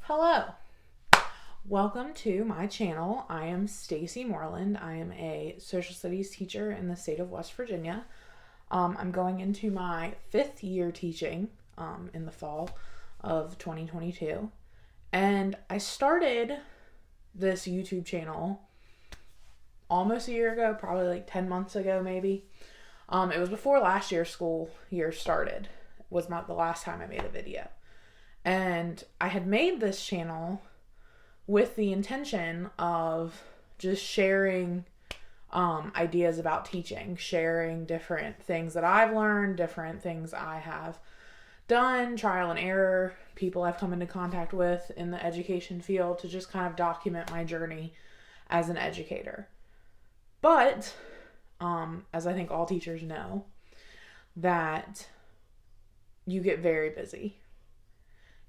Hello. Welcome to my channel. I am Stacy Moreland. I am a social studies teacher in the state of West Virginia. I'm going into my 5th year teaching in the fall of 2022. And I started this YouTube channel almost a year ago, probably like 10 months ago maybe. It was before last year's school year started. It was not the last time I made a video. And I had made this channel with the intention of just sharing ideas about teaching, sharing different things that I've learned, different things I have done, trial and error, people I've come into contact with in the education field to just kind of document my journey as an educator. But, as I think all teachers know, that you get very busy.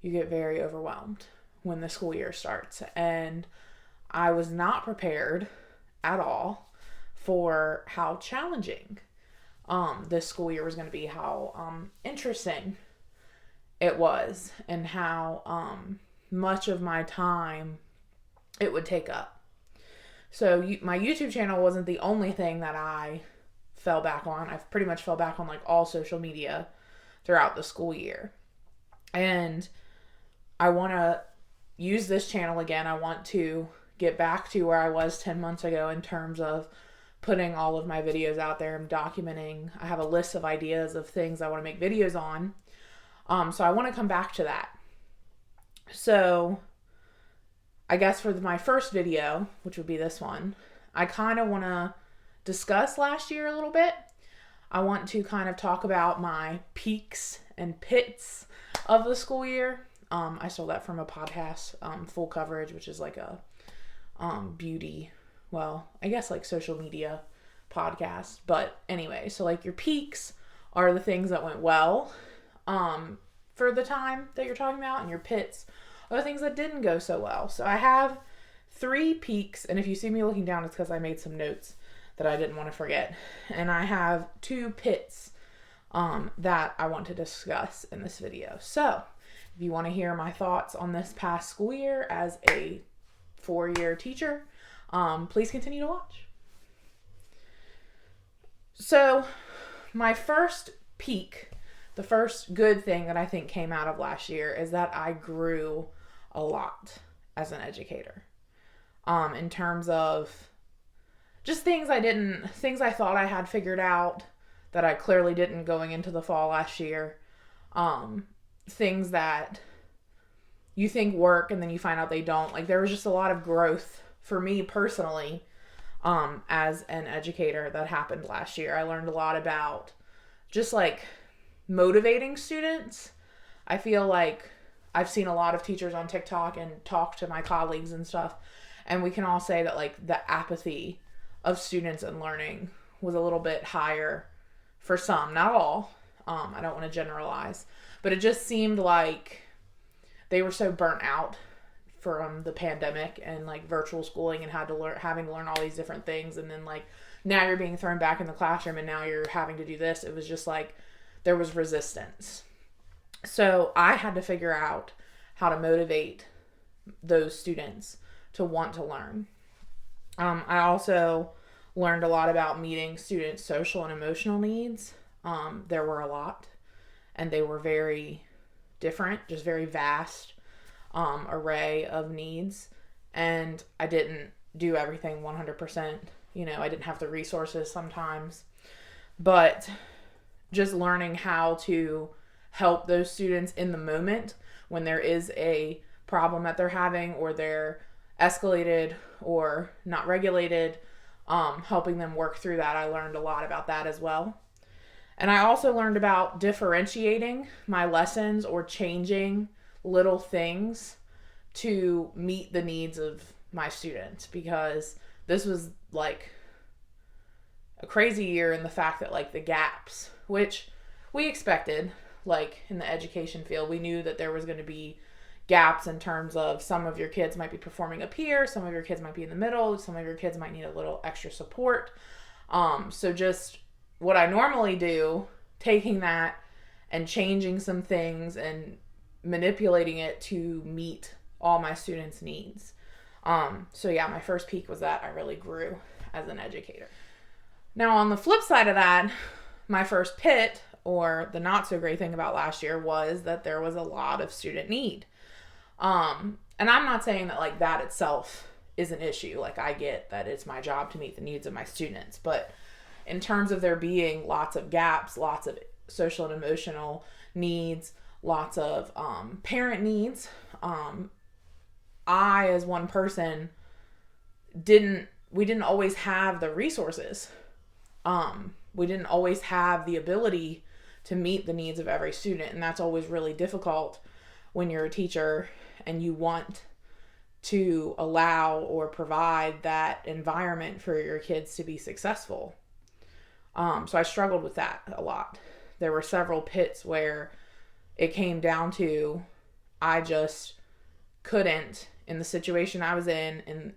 You get very overwhelmed when the school year starts. And I was not prepared at all for how challenging this school year was going to be, how interesting it was, and how much of my time it would take up. So my YouTube channel wasn't the only thing that I fell back on. I've pretty much fell back on like all social media throughout the school year. And I want to use this channel again. I want to get back to where I was 10 months ago in terms of putting all of my videos out there and documenting. I have a list of ideas of things I want to make videos on. So I want to come back to that. So I guess for my first video, which would be this one, I kind of want to discuss last year a little bit. I want to kind of talk about my peaks and pits of the school year. I stole that from a podcast, Full Coverage, which is like a beauty, well, I guess like social media podcast. But anyway, so like your peaks are the things that went well for the time that you're talking about, and your pits are the things that didn't go so well. So I have 3 peaks, and if you see me looking down, it's because I made some notes that I didn't want to forget. And I have 2 pits that I want to discuss in this video. So if you want to hear my thoughts on this past school year as a 4-year teacher, please continue to watch. So my first peak, the first good thing that I think came out of last year is that I grew a lot as an educator. In terms of just things I thought I had figured out that I clearly didn't going into the fall last year. Things that you think work and then you find out they don't. Like, there was just a lot of growth for me personally as an educator that happened last year. I learned a lot about just like motivating students. I feel like I've seen a lot of teachers on TikTok and talk to my colleagues and stuff, and we can all say that like the apathy of students and learning was a little bit higher for some, not all. I don't want to generalize, but it just seemed like they were so burnt out from the pandemic and like virtual schooling and having to learn all these different things. And then like now you're being thrown back in the classroom and now you're having to do this. It was just like there was resistance. So I had to figure out how to motivate those students to want to learn. I also learned a lot about meeting students' social and emotional needs. There were a lot, and they were very different, just very vast array of needs. And I didn't do everything 100%. I didn't have the resources sometimes, but just learning how to help those students in the moment when there is a problem that they're having, or they're escalated or not regulated, helping them work through that. I learned a lot about that as well. And I also learned about differentiating my lessons or changing little things to meet the needs of my students, because this was like a crazy year in the fact that like the gaps, which we expected, like in the education field, we knew that there was going to be gaps in terms of some of your kids might be performing up here, some of your kids might be in the middle, some of your kids might need a little extra support. So just what I normally do, taking that and changing some things and manipulating it to meet all my students' needs. So yeah, my first peak was that I really grew as an educator. Now on the flip side of that, my first pit, or the not so great thing about last year, was that there was a lot of student need. And I'm not saying that like that itself is an issue. Like I get that it's my job to meet the needs of my students, but in terms of there being lots of gaps, lots of social and emotional needs, lots of parent needs, I as one person we didn't always have the resources. We didn't always have the ability to meet the needs of every student, and that's always really difficult when you're a teacher and you want to allow or provide that environment for your kids to be successful. So I struggled with that a lot. There were several pits where it came down to I just couldn't, in the situation I was in, and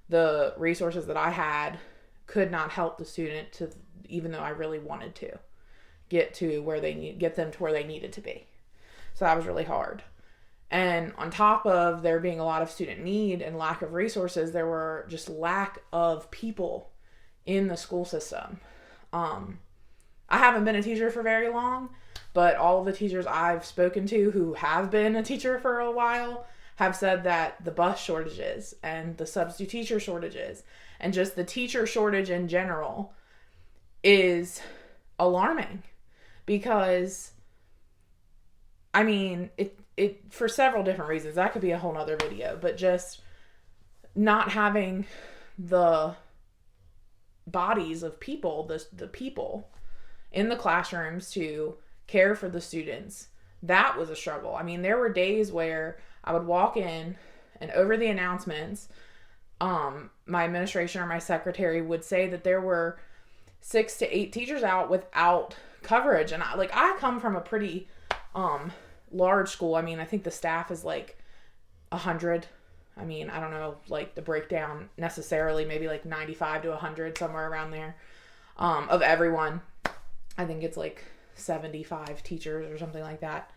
the resources that I had, could not help the student to, even though I really wanted to get them to where they needed to be. So that was really hard. And on top of there being a lot of student need and lack of resources, there were just lack of people in the school system. I haven't been a teacher for very long, but all of the teachers I've spoken to who have been a teacher for a while have said that the bus shortages and the substitute teacher shortages and just the teacher shortage in general is alarming, because I mean, it for several different reasons. That could be a whole nother video, but just not having the bodies of people, the people in the classrooms to care for the students, that was a struggle. I mean, there were days where I would walk in and over the announcements, my administration or my secretary would say that there were 6 to 8 teachers out without coverage. And I come from a pretty large school. I mean, I think the staff is like 100. I mean, I don't know, like the breakdown necessarily, maybe like 95 to 100, somewhere around there, of everyone. I think it's like 75 teachers or something like that.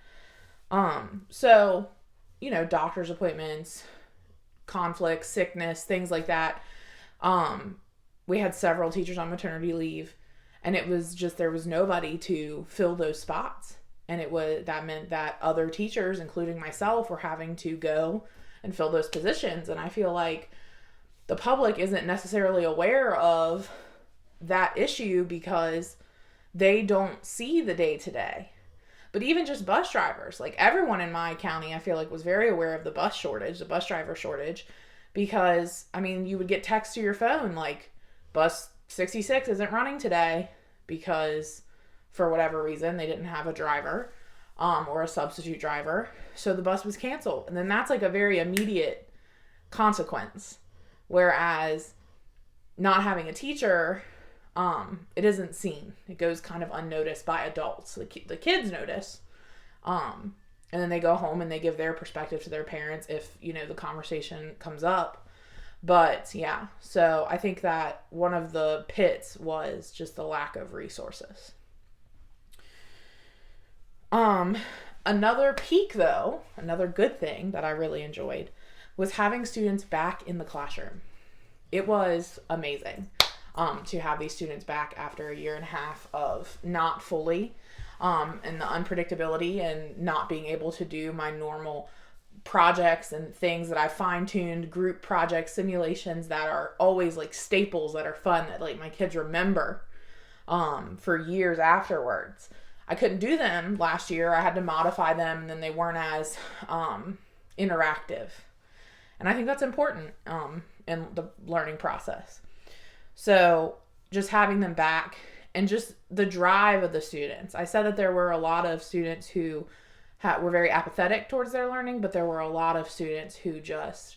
So, doctor's appointments, conflicts, sickness, things like that. We had several teachers on maternity leave, and it was just, there was nobody to fill those spots. And that meant that other teachers, including myself, were having to go and fill those positions. And I feel like the public isn't necessarily aware of that issue because they don't see the day-to-day. But even just bus drivers, like everyone in my county, I feel like was very aware of the bus driver shortage, because, I mean, you would get text to your phone like, bus 66 isn't running today because for whatever reason they didn't have a driver or a substitute driver, so the bus was canceled. And then that's like a very immediate consequence, whereas not having a teacher, it isn't seen. It goes kind of unnoticed by adults. The kids notice, and then they go home and they give their perspective to their parents if the conversation comes up. But yeah, so I think that one of the pits was just the lack of resources. Another peak, though, another good thing that I really enjoyed, was having students back in the classroom. It was amazing to have these students back after a year and a half of not fully, and the unpredictability and not being able to do my normal projects and things that I fine-tuned, group projects, simulations that are always like staples that are fun, that like my kids remember for years afterwards. I couldn't do them last year. I had to modify them, and then they weren't as interactive. And I think that's important in the learning process. So just having them back, and just the drive of the students. I said that there were a lot of students who were very apathetic towards their learning, but there were a lot of students who just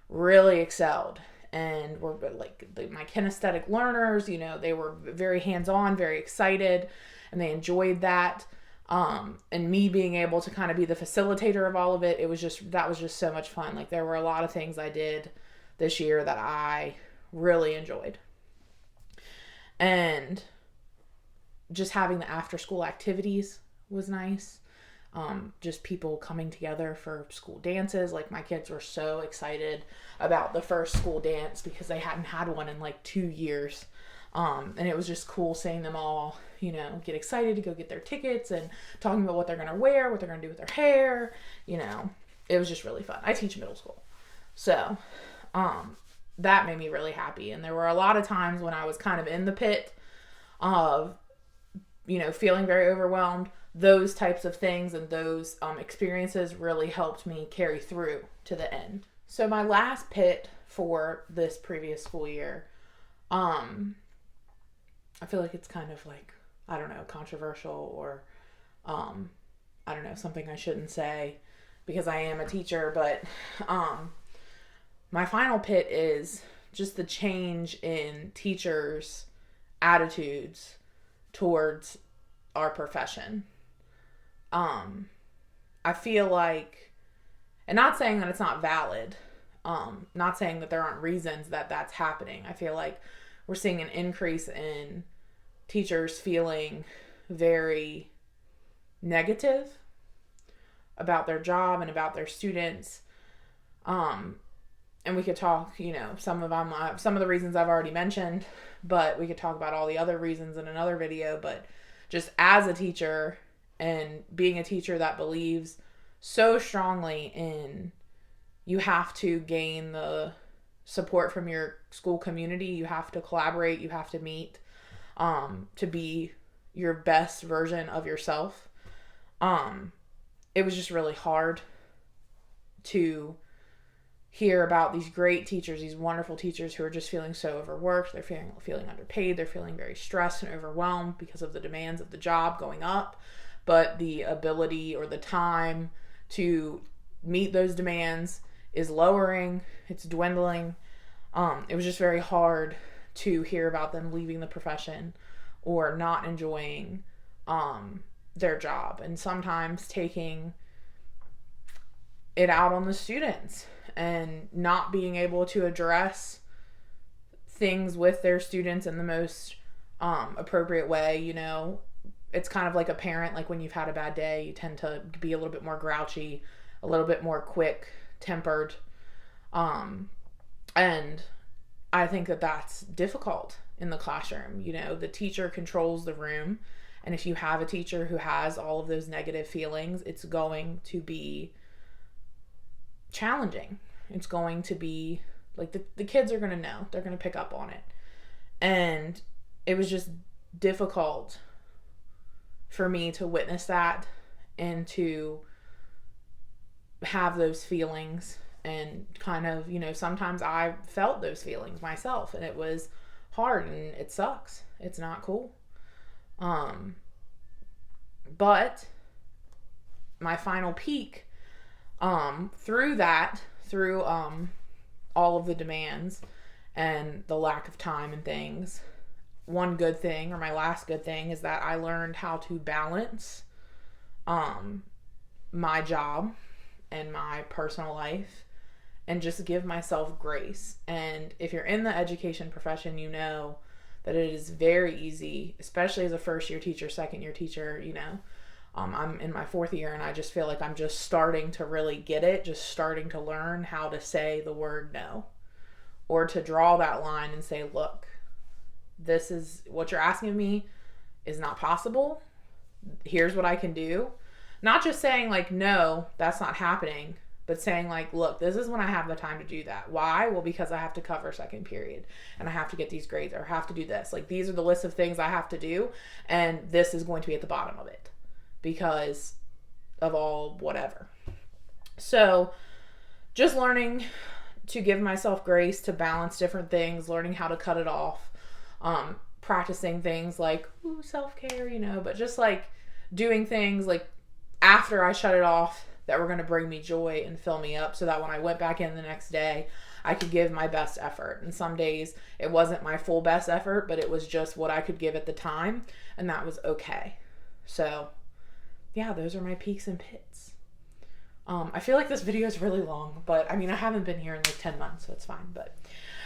really excelled and were like my kinesthetic learners. They were very hands-on, very excited, and they enjoyed that. And me being able to kind of be the facilitator of all of it, that was just so much fun. Like, there were a lot of things I did this year that I really enjoyed. And just having the after school activities was nice. just people coming together for school dances. Like my kids were so excited about the first school dance because they hadn't had one in like 2 years. And it was just cool seeing them all, get excited to go get their tickets and talking about what they're going to wear, what they're going to do with their hair. It was just really fun. I teach middle school. So, that made me really happy. And there were a lot of times when I was kind of in the pit of, feeling very overwhelmed. Those types of things and those experiences really helped me carry through to the end. So my last pit for this previous school year, I feel like it's kind of like, I don't know, controversial or, I don't know, something I shouldn't say because I am a teacher, but, my final pit is just the change in teachers' attitudes towards our profession. I feel like, and not saying that it's not valid, not saying that there aren't reasons that that's happening. I feel like we're seeing an increase in teachers feeling very negative about their job and about their students. And we could talk, some of the reasons I've already mentioned, but we could talk about all the other reasons in another video. But just as a teacher and being a teacher that believes so strongly in you have to gain the support from your school community, you have to collaborate, you have to meet, to be your best version of yourself. It was just really hard to hear about these great teachers, these wonderful teachers who are just feeling so overworked. They're feeling underpaid. They're feeling very stressed and overwhelmed because of the demands of the job going up. But the ability or the time to meet those demands is lowering. It's dwindling. It was just very hard to hear about them leaving the profession or not enjoying their job, and sometimes taking it out on the students and not being able to address things with their students in the most appropriate way. It's kind of like a parent. Like when you've had a bad day, you tend to be a little bit more grouchy, a little bit more quick tempered. And I think that that's difficult in the classroom. The teacher controls the room. And if you have a teacher who has all of those negative feelings, it's going to be challenging. It's going to be like the kids are going to know. They're going to pick up on it. And it was just difficult for me to witness that and to have those feelings, and kind of, sometimes I felt those feelings myself, and it was hard and it sucks. It's not cool. But my final peak, through all of the demands and the lack of time and things, one good thing, or my last good thing, is that I learned how to balance my job and my personal life and just give myself grace. And if you're in the education profession, you know that it is very easy, especially as a first year teacher, second year teacher, I'm in my fourth year, and I just feel like I'm just starting to really get it, just starting to learn how to say the word no, or to draw that line and say, look, this is what you're asking of me is not possible. Here's what I can do. Not just saying like, no, that's not happening, but saying like, look, this is when I have the time to do that. Why? Well, because I have to cover second period and I have to get these grades, or have to do this. Like, these are the list of things I have to do, and this is going to be at the bottom of it because of all whatever. So just learning to give myself grace, to balance different things, learning how to cut it off, practicing things like self-care, but just like doing things like after I shut it off that were going to bring me joy and fill me up, so that when I went back in the next day, I could give my best effort. And some days it wasn't my full best effort, but it was just what I could give at the time, and that was okay. So yeah, those are my peaks and pits. I feel like this video is really long, but I haven't been here in like 10 months, so it's fine. But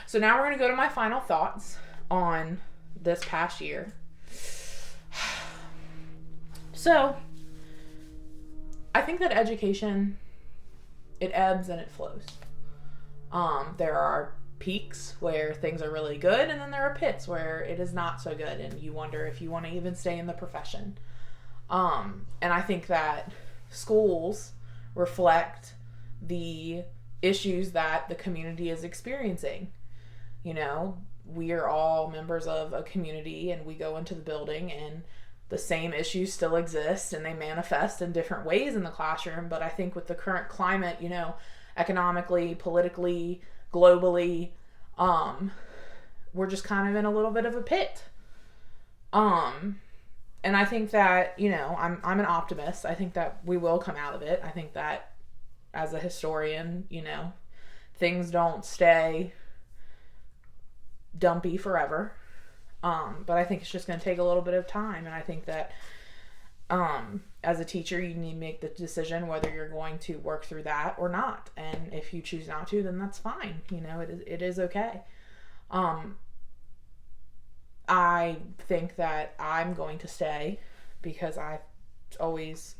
so now we're going to go to my final thoughts on this past year. So I think that education, it ebbs and it flows. There are peaks where things are really good, and then there are pits where it is not so good, and you wonder if you want to even stay in the profession. And I think that schools reflect the issues that the community is experiencing. You know, we are all members of a community, and we go into the building, and the same issues still exist, and they manifest in different ways in the classroom. But I think with the current climate, you know, economically, politically, globally, we're just kind of in a little bit of a pit. And I think that, you know, I'm an optimist. I think that we will come out of it. I think that as a historian, you know, things don't stay dumpy forever. But I think it's just going to take a little bit of time. And I think that as a teacher, you need to make the decision whether you're going to work through that or not. And if you choose not to, then that's fine. You know, it is okay. I think that I'm going to stay because I don't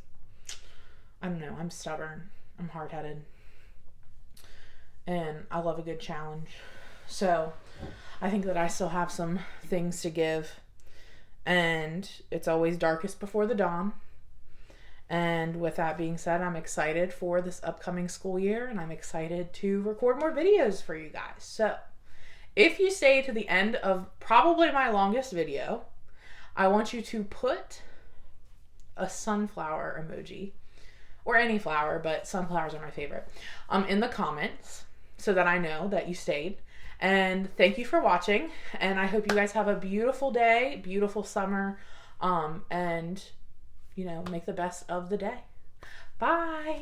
know, I'm stubborn. I'm hard-headed. And I love a good challenge. So I think that I still have some things to give. And it's always darkest before the dawn. And with that being said, I'm excited for this upcoming school year, and I'm excited to record more videos for you guys. So if you stay to the end of probably my longest video, I want you to put a sunflower emoji, or any flower, but sunflowers are my favorite, in the comments so that I know that you stayed. And thank you for watching, and I hope you guys have a beautiful day, beautiful summer, and, you know, make the best of the day. Bye!